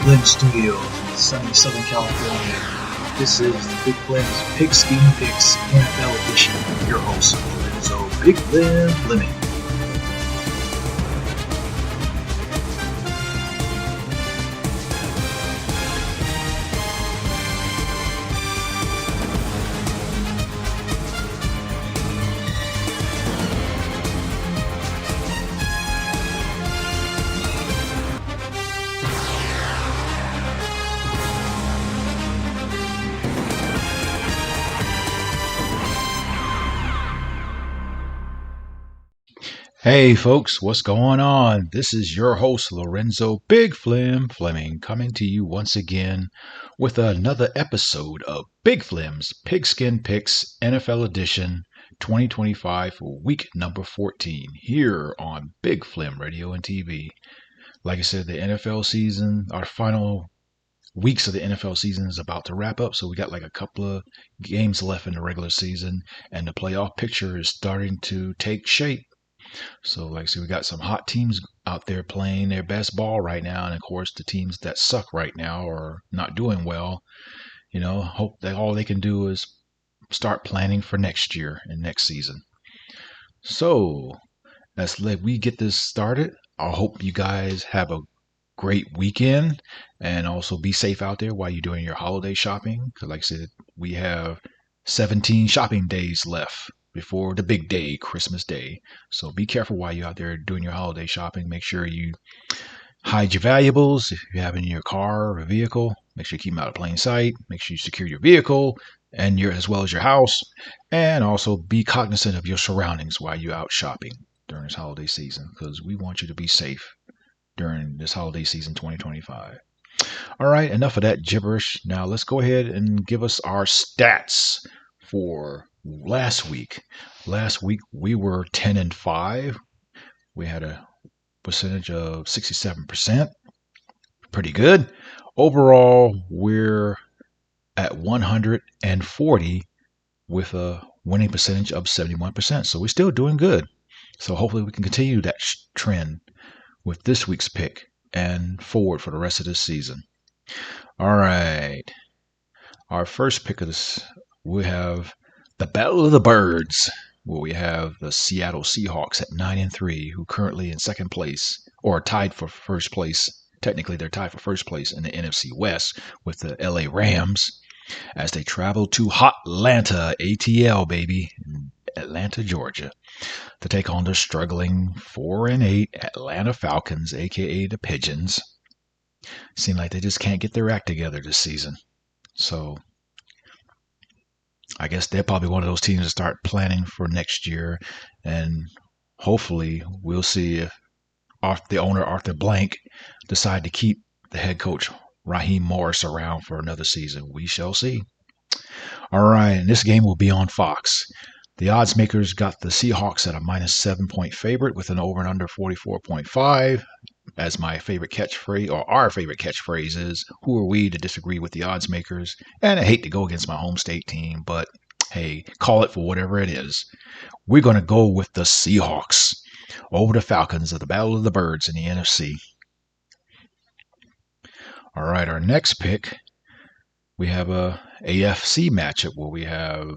Flynn Studios in sunny Southern California. This is Big Flynn's Pigskin Picks NFL edition. Your host, Lorenzo Big Flynn Fleming. Hey folks, what's going on? This is your host Lorenzo Big Flim Fleming coming to you once again with another episode of Big Flim's Pigskin Picks NFL Edition 2025 for week number 14 here on Big Flim Radio and TV. Like I said, the NFL season, our final weeks of the NFL season is about to wrap up, so we got like a couple of games left in the regular season and the playoff picture is starting to take shape. So, like I said, we got some hot teams out there playing their best ball right now. And of course, the teams that suck right now are not doing well. Hope that all they can do is start planning for next year and next season. So, let's let we get this started. I hope you guys have a great weekend and also be safe out there while you're doing your holiday shopping. Because, like I said, we have 17 shopping days left before the big day, Christmas Day. So be careful while you're out there doing your holiday shopping. Make sure you hide your valuables. If you have in your car or a vehicle, make sure you keep them out of plain sight. Make sure you secure your vehicle and as well as your house. And also be cognizant of your surroundings while you're out shopping during this holiday season, because we want you to be safe during this holiday season 2025. All right, enough of that gibberish. Now let's go ahead and give us our stats for last week. Last week we were 10-5. We had a percentage of 67%. Pretty good. Overall, we're at 140 with a winning percentage of 71%. So we're still doing good. So hopefully we can continue that trend with this week's pick and forward for the rest of this season. All right. Our first pick of this, we have the Battle of the Birds, where we have the Seattle Seahawks at 9-3, who currently in second place, or tied for first place. Technically, they're tied for first place in the NFC West with the LA Rams as they travel to Hotlanta, ATL, baby, in Atlanta, Georgia, to take on the struggling 4-8 Atlanta Falcons, aka the Pigeons. Seem like they just can't get their act together this season. So I guess they're probably one of those teams to start planning for next year, and hopefully we'll see if the owner Arthur Blank decide to keep the head coach Raheem Morris around for another season. We shall see. All right, and this game will be on Fox. The odds makers got the Seahawks at a -7-point favorite with an over and under 44.5. As my favorite catchphrase, or our favorite catchphrase is, who are we to disagree with the odds makers? And I hate to go against my home state team, but hey, call it for whatever it is. We're going to go with the Seahawks over the Falcons of the Battle of the Birds in the NFC. All right, our next pick, we have a AFC matchup where we have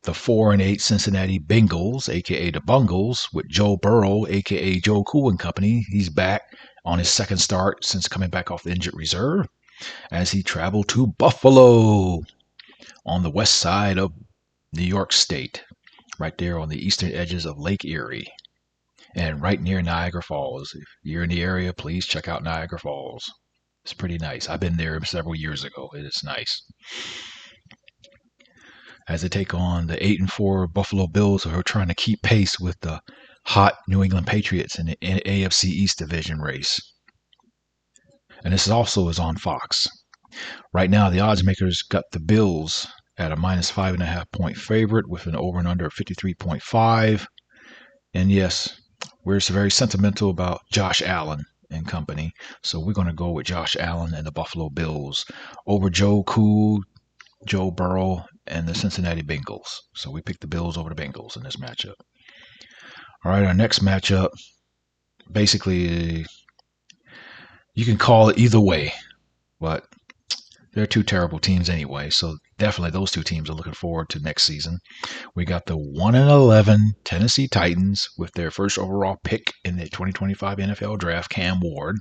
the 4-8 Cincinnati Bengals, aka the Bungles, with Joe Burrow, aka Joe Cool and Company. He's back on his second start since coming back off the injured reserve as he traveled to Buffalo on the west side of New York State, right there on the eastern edges of Lake Erie and right near Niagara Falls. If you're in the area, please check out Niagara Falls. It's pretty nice. I've been there several years ago. It is nice. As they take on the 8-4 Buffalo Bills, who are trying to keep pace with the hot New England Patriots in the AFC East division race. And this also is on Fox. Right now, the odds makers got the Bills at a -5.5-point favorite with an over and under of 53.5. And yes, we're very sentimental about Josh Allen and company. So we're going to go with Josh Allen and the Buffalo Bills over Joe Cool, Joe Burrow, and the Cincinnati Bengals. So we picked the Bills over the Bengals in this matchup. All right, our next matchup, basically, you can call it either way. but they're two terrible teams anyway. So definitely those two teams are looking forward to next season. We got the 1-11 Tennessee Titans with their first overall pick in the 2025 NFL Draft, Cam Ward,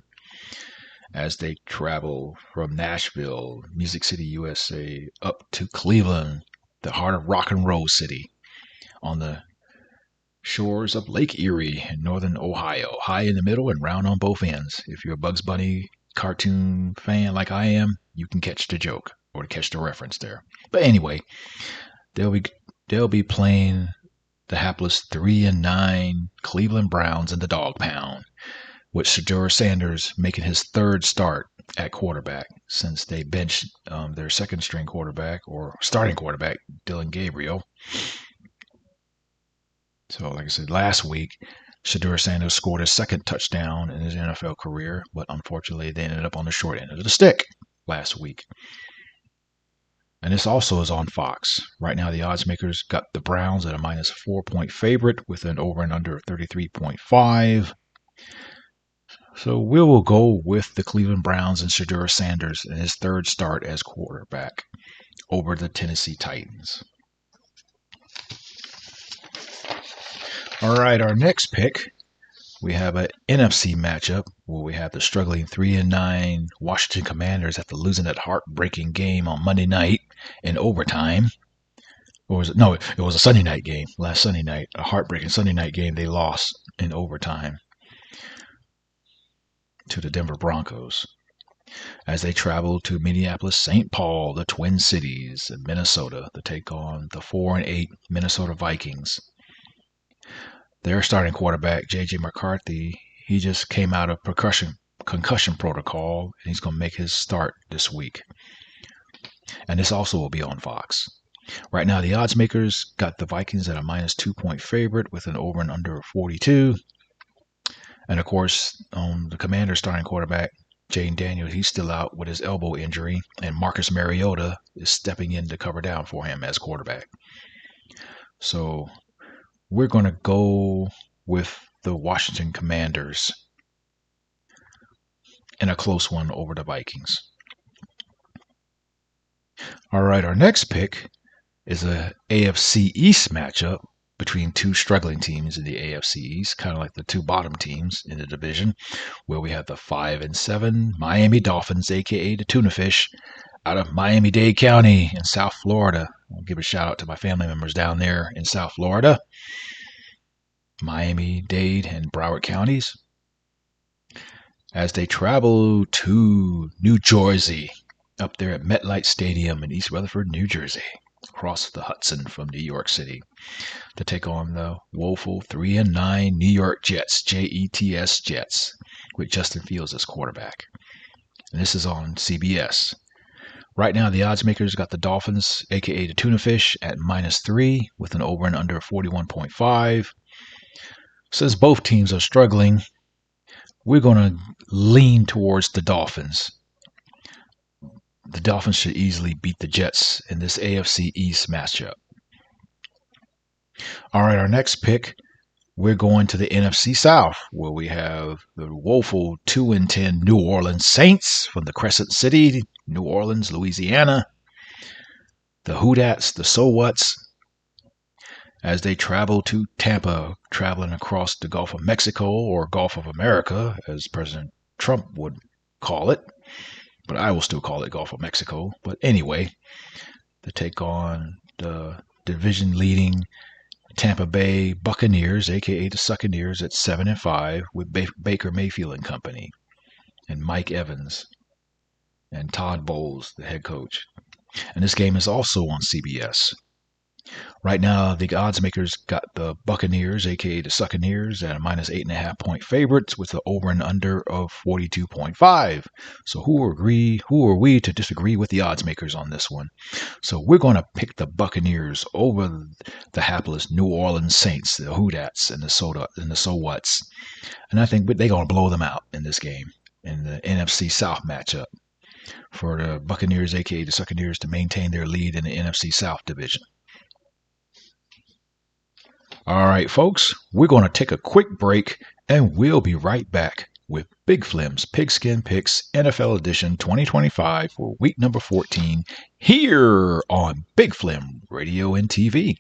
as they travel from Nashville, Music City, USA, up to Cleveland, the heart of rock and roll city, on the shores of Lake Erie in northern Ohio, high in the middle and round on both ends. If you're a Bugs Bunny cartoon fan like I am, you can catch the joke or catch the reference there. But anyway, they'll be playing the hapless 3-9 Cleveland Browns in the Dog Pound, with Shedeur Sanders making his third start at quarterback since they benched their second string quarterback or starting quarterback, Dylan Gabriel. So, like I said, last week, Shedeur Sanders scored his second touchdown in his NFL career, but unfortunately, they ended up on the short end of the stick last week. And this also is on Fox. Right now, the odds makers got the Browns at a minus 4-point favorite with an over and under of 33.5. So we will go with the Cleveland Browns and Shedeur Sanders in his third start as quarterback over the Tennessee Titans. All right, our next pick, we have an NFC matchup where we have the struggling 3-9 Washington Commanders after losing that heartbreaking game on Monday night in overtime. Or was it? No, it was a Sunday night game, last Sunday night, a heartbreaking Sunday night game they lost in overtime to the Denver Broncos as they travel to Minneapolis, St. Paul, the Twin Cities, in Minnesota to take on the 4-8 Minnesota Vikings. Their starting quarterback, J.J. McCarthy, he just came out of concussion protocol, and he's going to make his start this week. And this also will be on Fox. Right now, the odds makers got the Vikings at a minus 2-point favorite with an over and under of 42. And of course, the Commanders starting quarterback, Jane Daniels, he's still out with his elbow injury, and Marcus Mariota is stepping in to cover down for him as quarterback. So we're going to go with the Washington Commanders in a close one over the Vikings. All right, our next pick is a AFC East matchup between two struggling teams in the AFC East, kind of like the two bottom teams in the division, where we have the 5-7 Miami Dolphins, aka the Tuna Fish, out of Miami-Dade County in South Florida. I'll give a shout out to my family members down there in South Florida, Miami-Dade and Broward counties, as they travel to New Jersey, up there at MetLife Stadium in East Rutherford, New Jersey, across the Hudson from New York City, to take on the woeful 3-9 New York Jets, Jets Jets, with Justin Fields as quarterback. And this is on CBS. Right now, the odds makers got the Dolphins, aka the Tuna Fish, at minus 3 with an over and under 41.5. Since both teams are struggling, we're going to lean towards the Dolphins. The Dolphins should easily beat the Jets in this AFC East matchup. All right, our next pick, we're going to the NFC South, where we have the woeful 2-10 New Orleans Saints from the Crescent City, New Orleans, Louisiana. The Who-Dats, the So Whats, as they travel to Tampa, traveling across the Gulf of Mexico, or Gulf of America, as President Trump would call it. But I will still call it Gulf of Mexico. But anyway, to take on the division-leading Tampa Bay Buccaneers, aka the Succaneers, at 7-5 with Baker Mayfield and company, and Mike Evans and Todd Bowles, the head coach. And this game is also on CBS. Right now, the odds makers got the Buccaneers, aka the Succaneers, at a minus 8.5-point favorites with the over and under of 42.5. So who are we to disagree with the odds makers on this one? So we're going to pick the Buccaneers over the hapless New Orleans Saints, the Who-Dats and the So Whats. And I think they're going to blow them out in this game, in the NFC South matchup, for the Buccaneers, aka the Succaneers, to maintain their lead in the NFC South division. All right, folks, we're going to take a quick break, and we'll be right back with Big Flim's Pigskin Picks NFL Edition 2025 for week number 14 here on Big Flim Radio and TV.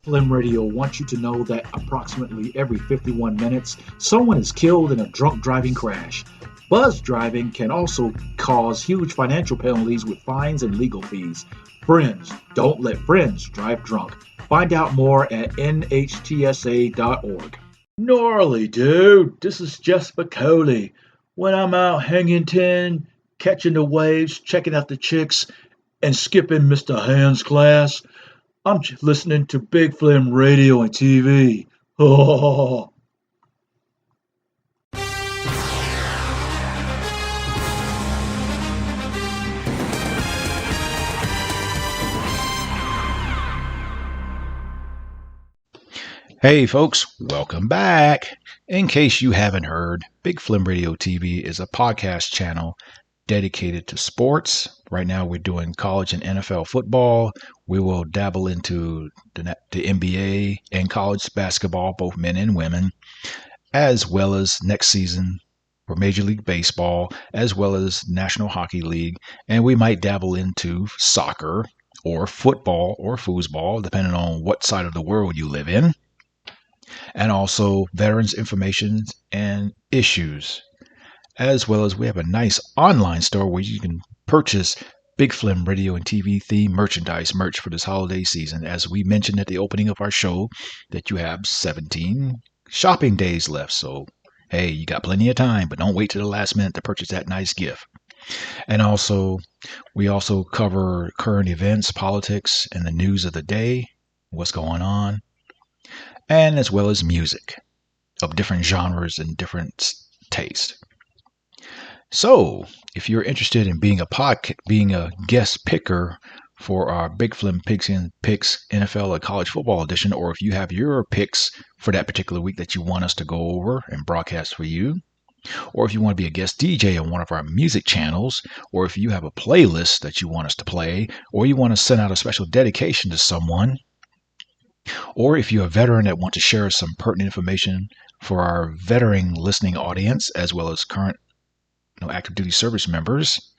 Flim Radio wants you to know that approximately every 51 minutes, someone is killed in a drunk driving crash. Buzz driving can also cause huge financial penalties with fines and legal fees. Friends, don't let friends drive drunk. Find out more at nhtsa.org. Gnarly, dude. This is Jess Spicoli. When I'm out hanging tin, catching the waves, checking out the chicks, and skipping Mr. Hand's class, I'm listening to Big Flim Radio and TV. Oh. Hey folks, welcome back. In case you haven't heard, Big Flim Radio TV is a podcast channel dedicated to sports. Right now we're doing college and NFL football. We will dabble into the NBA and college basketball, both men and women, as well as next season for Major League Baseball, as well as National Hockey League. And we might dabble into soccer or football or foosball, depending on what side of the world you live in. And also veterans information and issues. As well as we have a nice online store where you can purchase Big Flim Radio and TV theme merch for this holiday season. As we mentioned at the opening of our show, that you have 17 shopping days left. So, hey, you got plenty of time, but don't wait till the last minute to purchase that nice gift. And also, we also cover current events, politics, and the news of the day, what's going on, and as well as music of different genres and different tastes. So, if you're interested in being a guest picker for our Big Flim Pigskin Picks NFL or College Football Edition, or if you have your picks for that particular week that you want us to go over and broadcast for you, or if you want to be a guest DJ on one of our music channels, or if you have a playlist that you want us to play, or you want to send out a special dedication to someone, or if you're a veteran that wants to share some pertinent information for our veteran listening audience, as well as current active duty service members,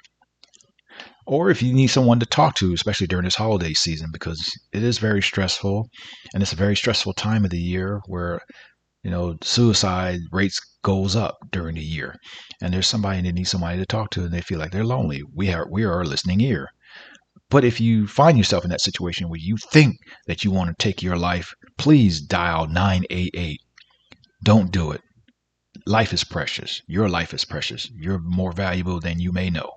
or if you need someone to talk to, especially during this holiday season, because it is very stressful, and it's a very stressful time of the year where suicide rates goes up during the year, and there's somebody that needs somebody to talk to, and they feel like they're lonely. We are a listening ear. But if you find yourself in that situation where you think that you want to take your life, please dial 988. Don't do it. Life is precious. Your life is precious. You're more valuable than you may know.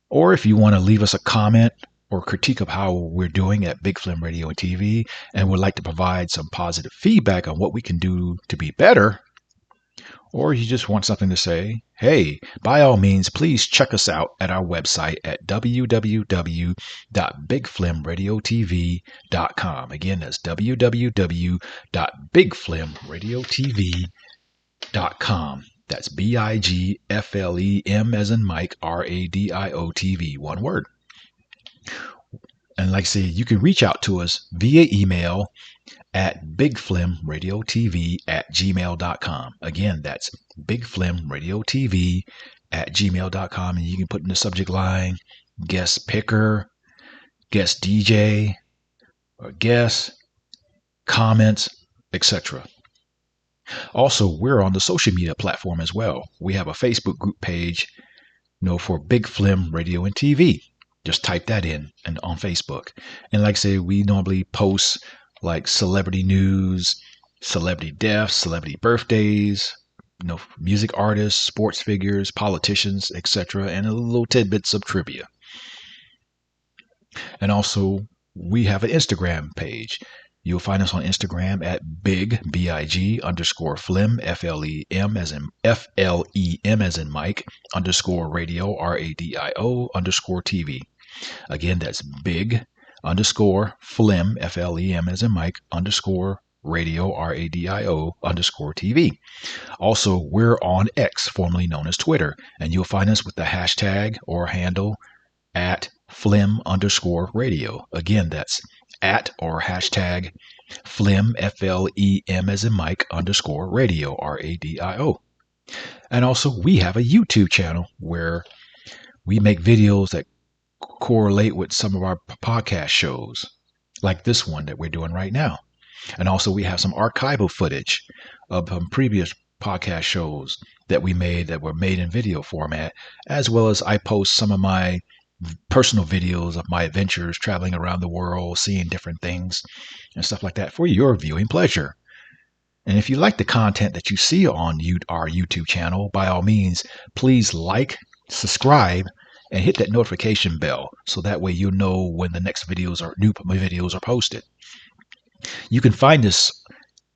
Or if you want to leave us a comment or critique of how we're doing at Big Flim Radio and TV and would like to provide some positive feedback on what we can do to be better, or you just want something to say, hey, by all means, please check us out at our website at www.bigflimradiotv.com. Again, that's www.bigflimradiotv.com. That's BIGFLEM as in Mike, RADIOTV, one word. And like I say, you can reach out to us via email at bigflimradiotv@gmail.com. Again, that's bigflimradiotv@gmail.com. And you can put in the subject line, guest picker, guest DJ, or guest, comments, etc. Also, we're on the social media platform as well. We have a Facebook group page, for Big Flim Radio and TV. Just type that in and on Facebook. And like I say, we normally post like celebrity news, celebrity deaths, celebrity birthdays, music artists, sports figures, politicians, etc., and a little tidbits of trivia. And also, we have an Instagram page. You'll find us on Instagram at big_flim, FLEM as in Mike, _radio, RADIO, _TV. Again, that's big_flim, FLEM as in Mike, Radio, RADIO _TV. Also, we're on X, formerly known as Twitter, and you'll find us with the hashtag or handle at @Flim_radio. Again, that's at or hashtag Flim, FLEM as in Mike, _radio, RADIO. And also, we have a YouTube channel where we make videos that correlate with some of our podcast shows, like this one that we're doing right now. And also, we have some archival footage of previous podcast shows that we made that were made in video format, as well as I post some of my personal videos of my adventures traveling around the world, seeing different things and stuff like that for your viewing pleasure. And if you like the content that you see on our YouTube channel, by all means, please like, subscribe, and hit that notification bell so that way you'll know when the next new videos are posted. You can find us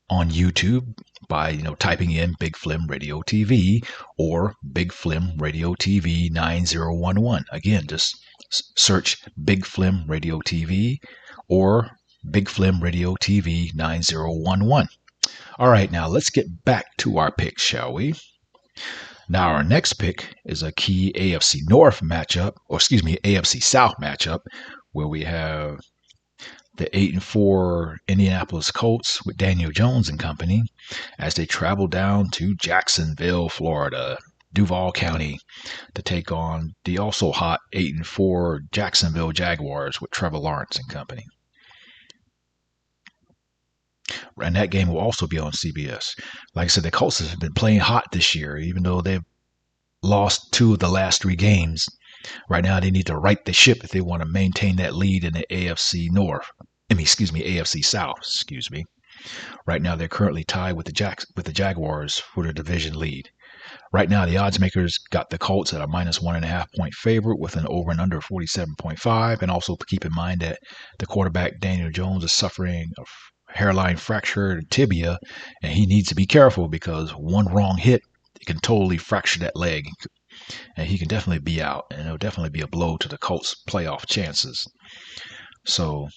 on YouTube by typing in Big Flim Radio TV or Big Flim Radio TV 9011. Again, just search Big Flim Radio TV or Big Flim Radio TV 9011. All right, now let's get back to our picks, shall we? Now our next pick is a key AFC North matchup, or excuse me, AFC South matchup, where we have the 8-4 Indianapolis Colts with Daniel Jones and company as they travel down to Jacksonville, Florida, Duval County, to take on the also hot 8-4 Jacksonville Jaguars with Trevor Lawrence and company. And that game will also be on CBS. Like I said, the Colts have been playing hot this year, even though they've lost 2 of the last 3 games. Right now, they need to right the ship if they want to maintain that lead in the AFC North. AFC South. Right now, they're currently tied with the Jaguars for the division lead. Right now, the odds makers got the Colts at a -1.5 point favorite with an over and under 47.5. And also keep in mind that the quarterback Daniel Jones is suffering a hairline fracture and tibia, and he needs to be careful because one wrong hit it can totally fracture that leg, and he can definitely be out, and it'll definitely be a blow to the Colts' playoff chances. So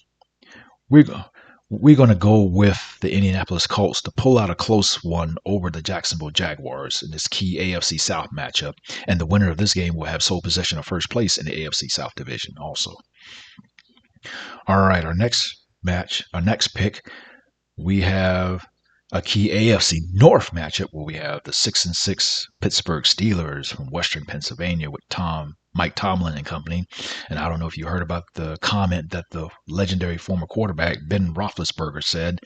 we're going to go with the Indianapolis Colts to pull out a close one over the Jacksonville Jaguars in this key AFC South matchup, and the winner of this game will have sole possession of first place in the AFC South division also. All right, our next pick, we have a key AFC North matchup where we have the 6-6 Pittsburgh Steelers from Western Pennsylvania with Mike Tomlin and company. And I don't know if you heard about the comment that the legendary former quarterback Ben Roethlisberger said.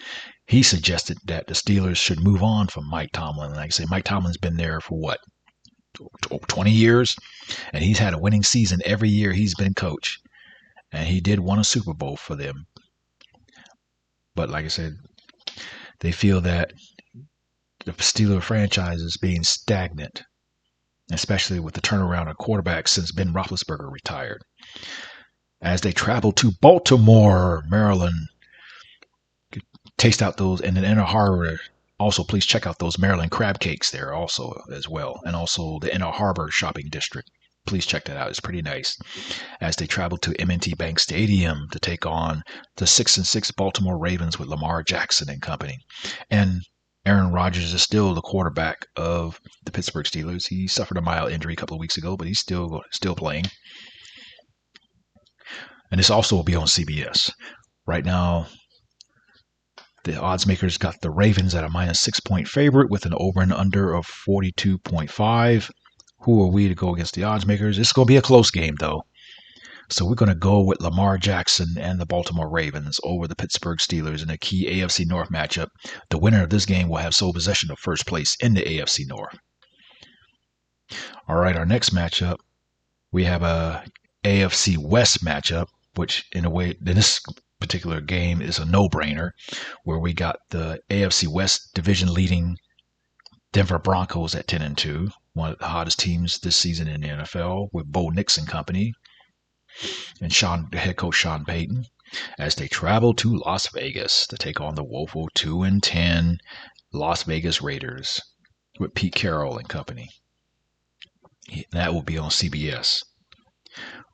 He suggested that the Steelers should move on from Mike Tomlin. Like I say, Mike Tomlin's been there for 20 years, and he's had a winning season every year he's been coach. And he did win a Super Bowl for them. But like I said, they feel that the Steelers franchise is being stagnant, especially with the turnaround of quarterbacks since Ben Roethlisberger retired. As they travel to Baltimore, Maryland, taste out those, and in Inner Harbor, also please check out those Maryland crab cakes there also as well, and also the Inner Harbor shopping district. Please check that out. It's pretty nice. As they travel to M&T Bank Stadium to take on the 6-6 Baltimore Ravens with Lamar Jackson and company. And Aaron Rodgers is still the quarterback of the Pittsburgh Steelers. He suffered a mild injury a couple of weeks ago, but he's still playing. And this also will be on CBS. Right now, the odds makers got the Ravens at a -6 point favorite with an over and under of 42.5. Who are we to go against the odds makers? It's going to be a close game, though. So we're going to go with Lamar Jackson and the Baltimore Ravens over the Pittsburgh Steelers in a key AFC North matchup. The winner of this game will have sole possession of first place in the AFC North. All right, our next matchup, we have a AFC West matchup, which in a way, in this particular game is a no-brainer, where we got the AFC West division leading Denver Broncos at 10-2, one of the hottest teams this season in the NFL, with Bo Nix and company, and head coach Sean Payton, as they travel to Las Vegas to take on the woeful 2-10 Las Vegas Raiders with Pete Carroll and company. That will be on CBS.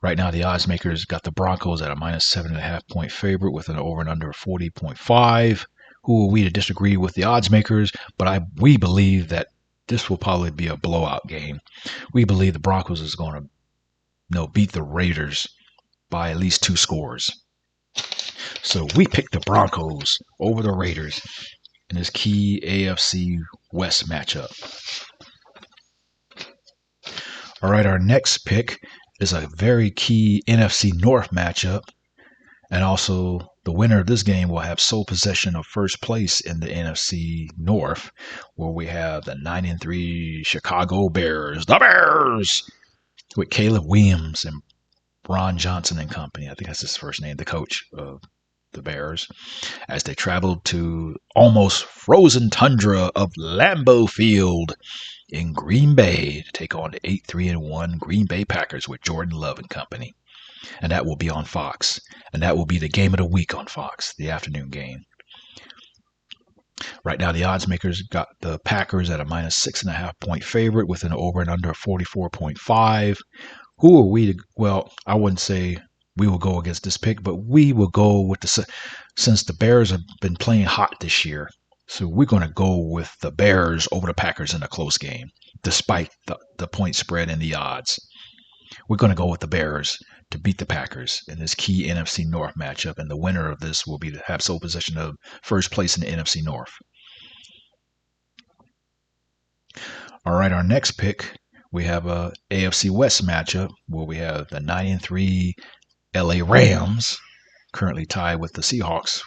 Right now, the odds makers got the Broncos at a -7.5 point favorite with an over and under of 40.5. who are we to disagree with the odds makers? But we believe that this will probably be a blowout game. We believe the Broncos is going to beat the Raiders by at least 2 scores. So we picked the Broncos over the Raiders in this key AFC West matchup. All right, our next pick is a very key NFC North matchup. And also, the winner of this game will have sole possession of first place in the NFC North, where we have the 9-3 Chicago Bears. The Bears! With Caleb Williams and Ron Johnson and company. I think that's his first name, the coach of the Bears, as they traveled to almost frozen tundra of Lambeau Field in Green Bay to take on the 8-3-1 Green Bay Packers with Jordan Love and company. And that will be on Fox. And that will be the game of the week on Fox, the afternoon game. Right now, the odds makers got the Packers at a minus 6.5 point favorite with an over and under 44.5. Who are we to, well, I wouldn't say we will go against this pick, but we will go with since the Bears have been playing hot this year. So we're going to go with the Bears over the Packers in a close game, despite the point spread and the odds. We're going to go with the Bears to beat the Packers in this key NFC North matchup, and the winner of this will be to have sole possession of first place in the NFC North. All right, our next pick, we have a AFC West matchup where we have the 9-3 LA Rams, currently tied with the Seahawks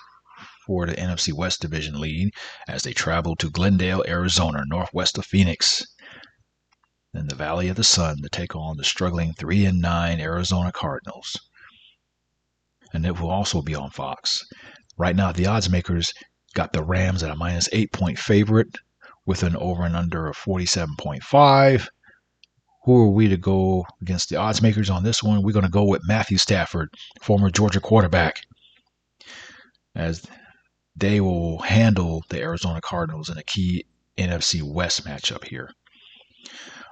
for the NFC West Division lead as they travel to Glendale, Arizona, northwest of Phoenix, in the Valley of the Sun to take on the struggling 3-9 Arizona Cardinals. And it will also be on Fox. Right now, the odds makers got the Rams at a minus 8 point favorite with an over and under of 47.5. Who are we to go against the odds makers on this one? We're going to go with Matthew Stafford, former Georgia quarterback, as they will handle the Arizona Cardinals in a key NFC West matchup here.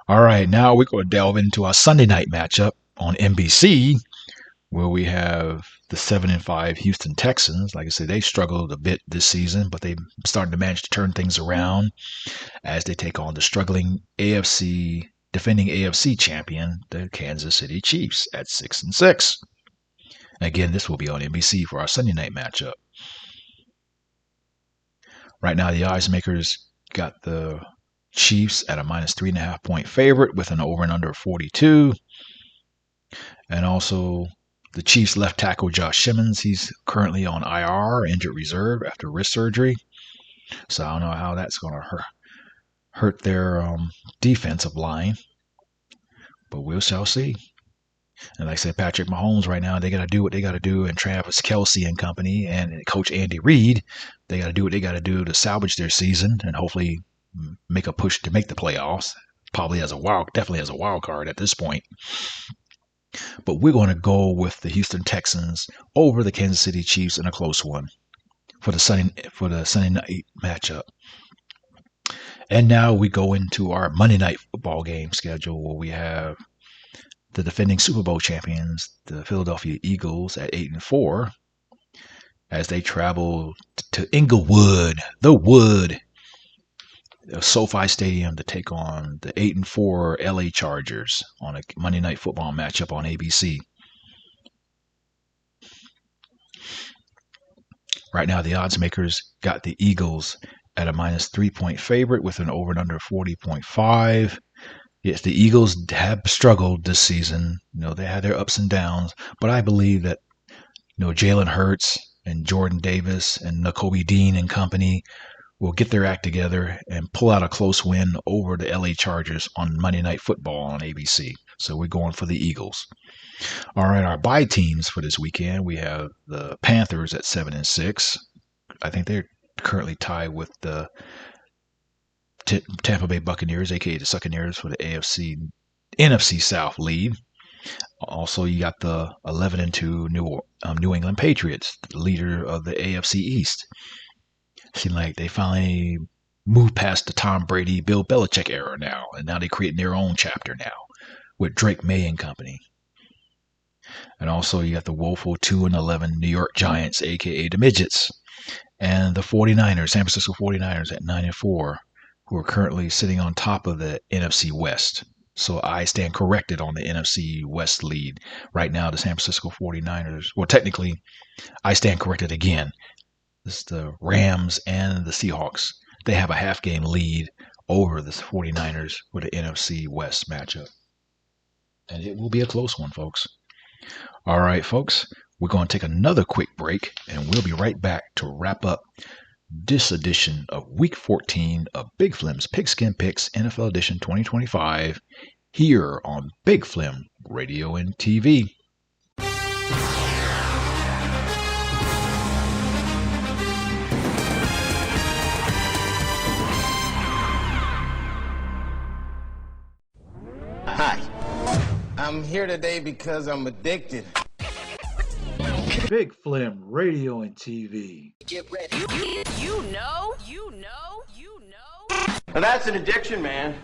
All right, now we're going to delve into our Sunday night matchup on NBC, where we have the 7-5 Houston Texans. Like I said, they struggled a bit this season, but they started to manage to turn things around as they take on the struggling defending AFC champion, the Kansas City Chiefs, at 6-6. Again, this will be on NBC for our Sunday night matchup. Right now, the odds makers got the Chiefs at a minus 3.5 point favorite with an over and under 42. And also the Chiefs left tackle Josh Simmons, he's currently on IR, injured reserve, after wrist surgery. So I don't know how that's going to hurt their defensive line, but we shall see. And like I said, Patrick Mahomes right now, they got to do what they got to do, and Travis Kelce and company and Coach Andy Reid, they got to do what they got to do to salvage their season and hopefully make a push to make the playoffs. Definitely as a wild card at this point. But we're going to go with the Houston Texans over the Kansas City Chiefs in a close one for the Sunday night matchup. And now we go into our Monday night football game schedule, where we have the defending Super Bowl champions, the Philadelphia Eagles, at 8-4, as they travel to Inglewood, SoFi Stadium, to take on the 8-4 LA Chargers on a Monday night football matchup on ABC. Right now, the odds makers got the Eagles at a minus 3 point favorite with an over and under 40.5. Yes, the Eagles have struggled this season. They had their ups and downs, but I believe that Jalen Hurts and Jordan Davis and Nakobe Dean and company will get their act together and pull out a close win over the LA Chargers on Monday Night Football on ABC. So we're going for the Eagles. All right, our bye teams for this weekend, we have the Panthers at 7-6. I think they're currently tied with the Tampa Bay Buccaneers, aka the Succaneers, for the NFC South lead. Also, you got the 11-2 New England Patriots, the leader of the AFC East. Seem like they finally moved past the Tom Brady, Bill Belichick era now, and now they're creating their own chapter now with Drake May and company. And also, you got the woeful 2-11 New York Giants, aka the Midgets, and the 49ers, San Francisco 49ers at 9-4, who are currently sitting on top of the NFC West. So I stand corrected on the NFC West lead. Right now, the San Francisco 49ers, well, technically, I stand corrected again. It's the Rams and the Seahawks. They have a half game lead over the 49ers with the NFC West matchup. And it will be a close one, folks. All right, folks, we're going to take another quick break, and we'll be right back to wrap up this edition of Week 14 of Big Flim's Pigskin Picks NFL Edition 2025 here on Big Flim Radio and TV. Hi, I'm here today because I'm addicted. Big Flim Radio and TV. Get ready. You know. Now that's an addiction, man.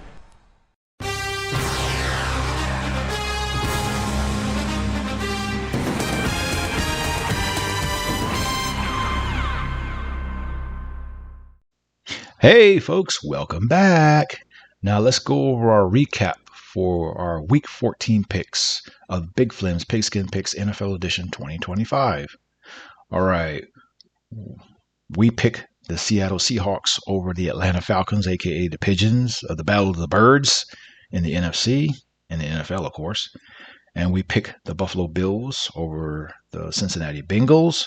Hey, folks, welcome back. Now let's go over our recap for our Week 14 picks of Big Flim's Pigskin Picks NFL Edition 2025. All right. We pick the Seattle Seahawks over the Atlanta Falcons, a.k.a. the Pigeons of the Battle of the Birds in the NFC and the NFL, of course. And we pick the Buffalo Bills over the Cincinnati Bengals.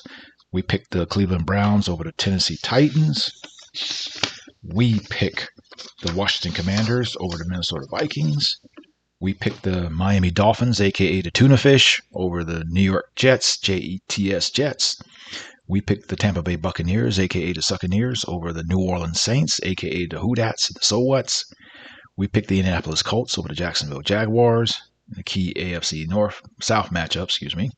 We pick the Cleveland Browns over the Tennessee Titans. We pick the Washington Commanders over the Minnesota Vikings. We pick the Miami Dolphins, a.k.a. the Tuna Fish, over the New York Jets, Jets, Jets. We pick the Tampa Bay Buccaneers, a.k.a. the Succaneers, over the New Orleans Saints, a.k.a. the Whodats, the So Whats. We pick the Indianapolis Colts over the Jacksonville Jaguars, the key AFC South matchup,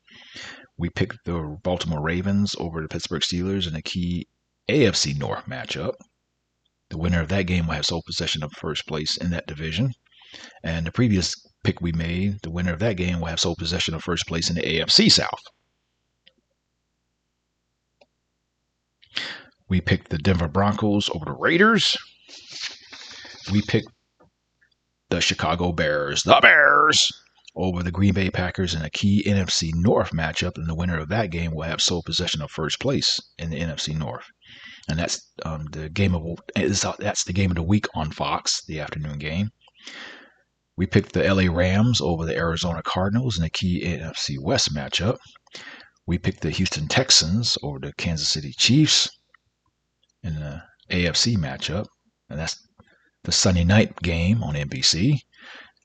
We pick the Baltimore Ravens over the Pittsburgh Steelers in a key AFC North matchup. The winner of that game will have sole possession of first place in that division. And the previous pick we made, the winner of that game will have sole possession of first place in the AFC South. We picked the Denver Broncos over the Raiders. We picked the Chicago Bears, over the Green Bay Packers in a key NFC North matchup. And the winner of that game will have sole possession of first place in the NFC North. And that's the game of the week on Fox, the afternoon game. We picked the LA Rams over the Arizona Cardinals in a key NFC West matchup. We picked the Houston Texans over the Kansas City Chiefs in the AFC matchup, and that's the Sunday night game on NBC.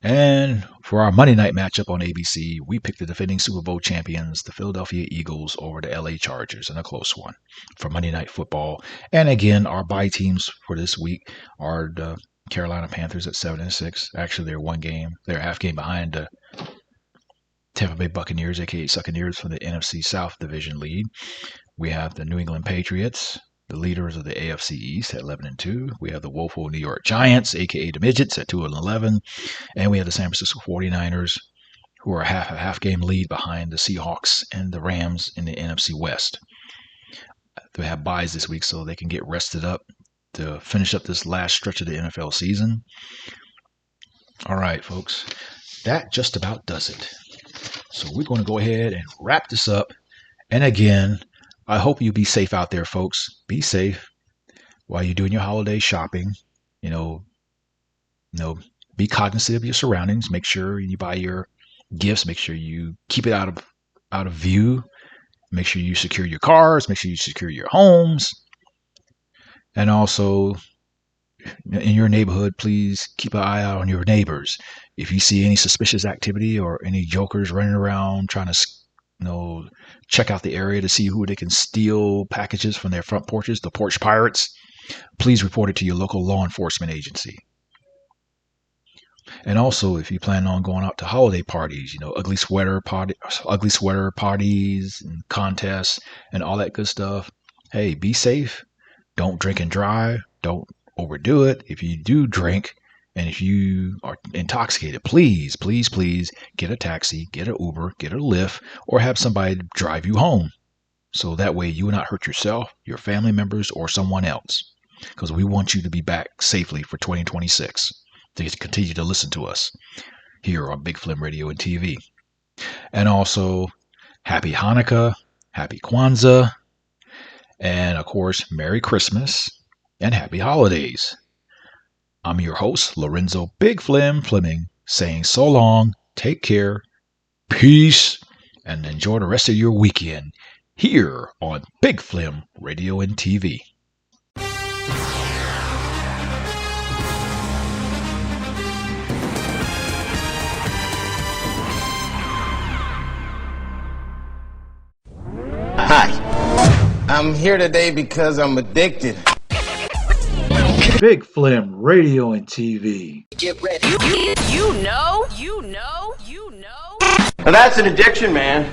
And for our Monday night matchup on ABC, we picked the defending Super Bowl champions, the Philadelphia Eagles, over the LA Chargers in a close one for Monday Night Football. And again, our bye teams for this week are the Carolina Panthers at 7-6. Actually, they're half game behind the Tampa Bay Buccaneers, aka Succaneers, from the NFC South Division lead. We have the New England Patriots, the leaders of the AFC East, at 11-2. We have the woeful New York Giants, aka the Midgets, at 2-11. And we have the San Francisco 49ers, who are a half game lead behind the Seahawks and the Rams in the NFC West. They have byes this week, so they can get rested up to finish up this last stretch of the NFL season. All right, folks, that just about does it. So we're going to go ahead and wrap this up. And again, I hope you be safe out there, folks. Be safe while you're doing your holiday shopping. Be cognizant of your surroundings. Make sure you buy your gifts. Make sure you keep it out of view. Make sure you secure your cars. Make sure you secure your homes. And also, in your neighborhood, please keep an eye out on your neighbors. If you see any suspicious activity or any jokers running around trying to, check out the area to see who they can steal packages from their front porches, the porch pirates, please report it to your local law enforcement agency. And also, if you plan on going out to holiday parties, ugly sweater parties and contests and all that good stuff, hey, be safe. Don't drink and drive. Don't overdo it. If you do drink and if you are intoxicated, please, please, please get a taxi, get an Uber, get a Lyft, or have somebody drive you home So that way you will not hurt yourself, your family members, or someone else. Because we want you to be back safely for 2026 to continue to listen to us here on Big Flim Radio and TV. And also, Happy Hanukkah, Happy Kwanzaa, and of course, Merry Christmas and Happy Holidays. I'm your host, Lorenzo Big Flim Fleming, saying so long, take care, peace, and enjoy the rest of your weekend here on Big Flim Radio and TV. Hi. I'm here today because I'm addicted. Big Flim Radio and TV. Get ready. You know. Now that's an addiction, man.